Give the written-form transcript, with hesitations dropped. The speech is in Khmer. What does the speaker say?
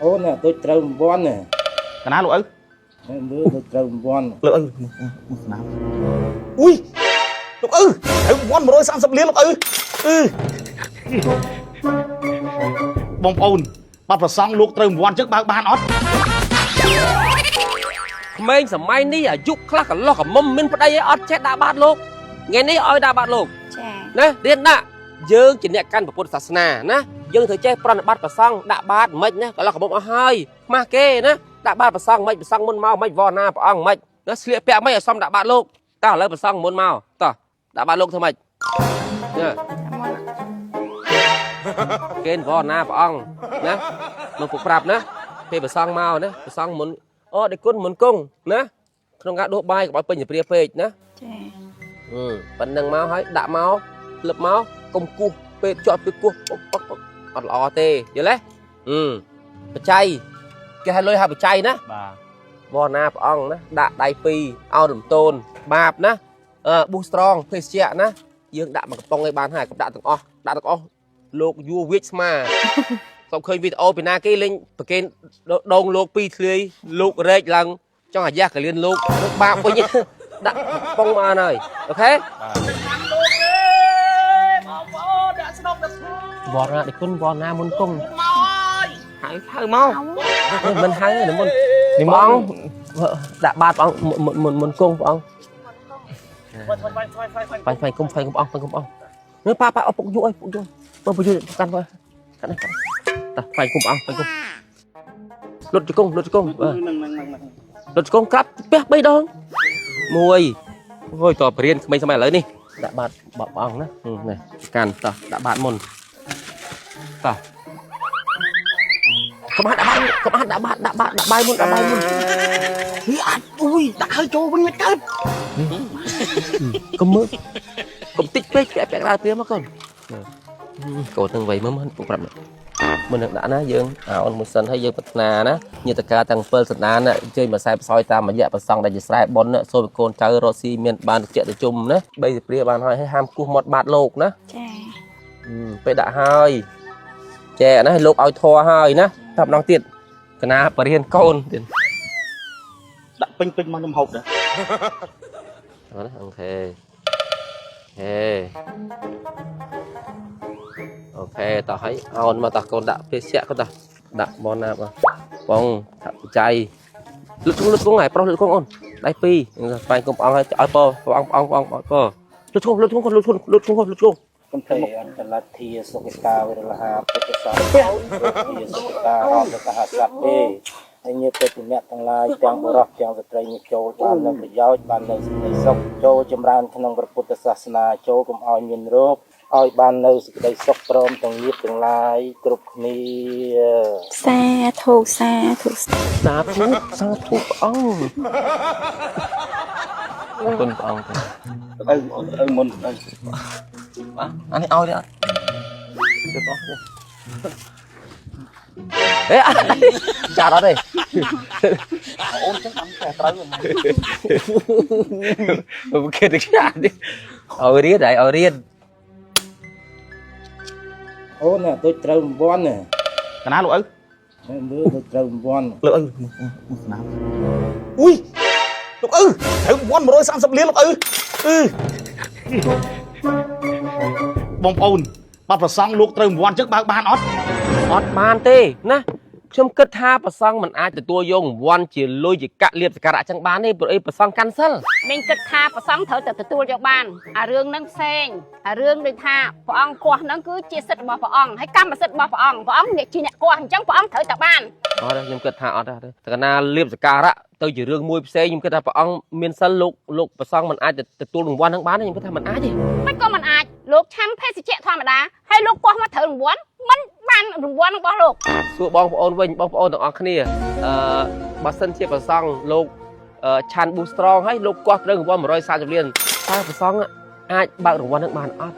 ô nè tôi trâu một con nè cái nào lụi ư mưa tôi trâu một con lụi ư nào ui lụi ư trâu một con 130 លានលុកưបងប្អូនបាត់ប្រសងលោកត្រូវ1វ៉ាន់ចឹងបើបានអត់ក្មេងសម័យនេះអាយុខ្លះកន្លោះកមុំមានប្តីឲ្យអត់ចេះដាក់បាតលោកថ្ងៃនេះឲ្យដាក់បាតលោកចាណារៀនដាក់យើងជាអ្នកកាន់ពុទ្ធសាសនាណាយើងត្រូវចេះប្រណិប័តប្រសងដាក់បាតមិនណាកន្លោះកមុំអស់ហើយខ្មាស់គេណាដាក់បាតប្រសងមិនប្រសងមុនមកមិនវរណាព្រះអង្គមិនណាស្លៀកពាក់មិនឲ្យសមដាក់បាតលោកតើឥឡូវប្រសងមុនមកតោះដាក់បាតលោកធ្វើម៉េចណាគេវរណាព្រះអង្គណាមកពុកប្រាប់ណាពេលប្រសងមកណាប្រសងមុនអូដេគុណមុនគង់ណាក្នុងការដួសបាយកុំឲ្យពេញជាព្រាពេកណាចាប៉ុណ្្នឹងមកហើយដាក់មកលឹបមកកុំគោះពេកជាប់ពេកគោះអត់ល្អទេយល់ទេបច្ច័យគេឲ្យលុយហៅបច្ច័យណាបាទវរណាព្រះអង្គណាដាក់ដៃពីរអោនរំតូនបាបណាប៊ូស្រងភេសជ្ជៈណាយើងដាក់មកកំប៉ុងឲ្យបានហើយកុំដាក់ទាំងអស់លោកយួរវាចស្មាខ្ញុំឃើញវីដេអូពីណាគេលេងប្រកេនដងលោកពីរធ្លាយលោករែកឡើងចង់អាយ៉ាកលៀនលោកបាបវិញដាក់ប៉ុងបានហើយអូខេបងប្អូនដាក់ស្នុកដាក់ស្នូវរណាដេគុណវរណាមុនគង់មកហៅមកមិនហៅទេមុនបងដាក់បាតបងមុនគង់បងបាយគុំព្រះអង្គនេះប៉ាអពុកយុអើយពុកយុបងពុកយុកាន់បើកាន់តោះបាយគុំព្រះអង្គបាយគុំលុតជង្គង់លុតជង្គង់ក្រាប់ពះ3ដងមួយអូយតបរៀនក្មេងសម័យឥឡូវនេះដាក់បាតព្រះអង្គណានេះកាន់តោះដាក់បាតមុនតោះកុំដាក់បាតដាក់បាយមុននេះអត់អុយដាក់ឲ្យចូលវិញមិនកើតកុំមើលកុំតិចពេកពាក់ដើរព្រាមមកកូនកូនទាំងវ័យមើលពុកប្រាប់មុននឹងដាក់ណាយើងអូនមួយសិនហើយយើងប្រាថ្នាណាញាតិការទាំង7សន្តានអញ្ជើញមកខ្សែផ្សោយតាមរយៈប្រសងដែលជាស្រែបុណ្យសូមកូនចៅរកស៊ីមានបានតិចទៅជុំណាបីព្រាបានហើយហាមគោះមាត់បាតលោកណាចាពេលដាក់ហើយចែណាឲ្យលោកឲ្យធေါ်ហើយណាតែម្ដងទៀតកណាបរិញ្ញាកូនទៀតដាក់ពេញមកខ្ញុំហូបដែរអូខេអូខេតោះឲ្យអោនមកតោះកូនដាក់ភេសជ្ជៈកូនតោះដាក់បនណាបងថាបច្ច័យលុតគង់ហើយប្រុសលុតគង់អូនដៃពីរស្វែងគុំអង្គឲ្យពព្រះអង្គលុតគង់កំភៃអន្តលទ្ធិសុខតាវិរលហាពុទ្ធសាសនាសុខតាអន្តកហសព្ទេហើយញាតិទអ្នកទាំងឡាយទាំងបុរសទាំងស្ត្រីនេះចូលបាននៅប្រយោជន៍បាននៅសេចក្តីសុខចូលចម្រើនក្នុងព្រះពុទ្ធសាសនាចូលកុំឲ្យមានរោគឲ្យបាននៅសេចក្តីសុខព្រមទាំងញាតិទាំងឡាយគ្រប់គ្នាសាធុព្រះអង្គគុណព្រះអង្គមុនអានេះឲ្យទេអត់ទៅអស់ទេចាត់អត់ទេអូនចឹងអត់តែត្រូវមកគេទៅចាត់ឲ្យរៀនអូនtôi trâu một con nè cái nào lụi ư mưa tôi trâu một con lụi ư nào ui lụi ư trâu một con 130លានលុកưបងប្អូនបាត់ប្រសងលោកត្រូវ1វ៉ាន់ចឹងបើបានអត់បានទេណាខ្ញុំគិតថាប្រសងមិនអាចទទួលយក1វ៉ាន់ជាលុយជាកាក់លៀបសក្ការៈចឹងបានទេព្រោះអីប្រសងកាន់សិលមានគិតថាប្រសងត្រូវតែទទួលយកបានអារឿងហ្នឹងផ្សេងអារឿងដូចថាព្រះអង្គគាស់ហ្នឹងគឺជាសិទ្ធិរបស់ព្រះអង្គហើយកម្មសិទ្ធិរបស់ព្រះអង្គជាអ្នកគាស់អញ្ចឹងព្រះអង្គត្រូវតែបានអត់ខ្ញុំគិតថាអត់ទេតែកាលណាលៀបសក្ការៈទៅជារឿងមួយផ្សេងខ្ញុំគិតថាព្រះអង្គមានសិលលោកប្រសងមិនអាចទទួលរង្វាន់ហ្នឹងបានទេខ្ញុំគិតថាមិនអាចទេមិនក៏មិនអាចលោកឆាន់ភេសជ្ជៈធម្មតាហើយលោកគាស់មកត្រូវរង្វាន់មិនបានរង្វាន់របស់លោកសួរបងប្អូនវិញបងប្អូនទាំងអស់គ្នាបើសិនជាប្រសងលោកឆាន់ប៊ូស្រងហើយលោកគាស់ត្រូវរង្វាន់140លានតើប្រសងអាចបើករង្វាន់ហ្នឹងបានអត់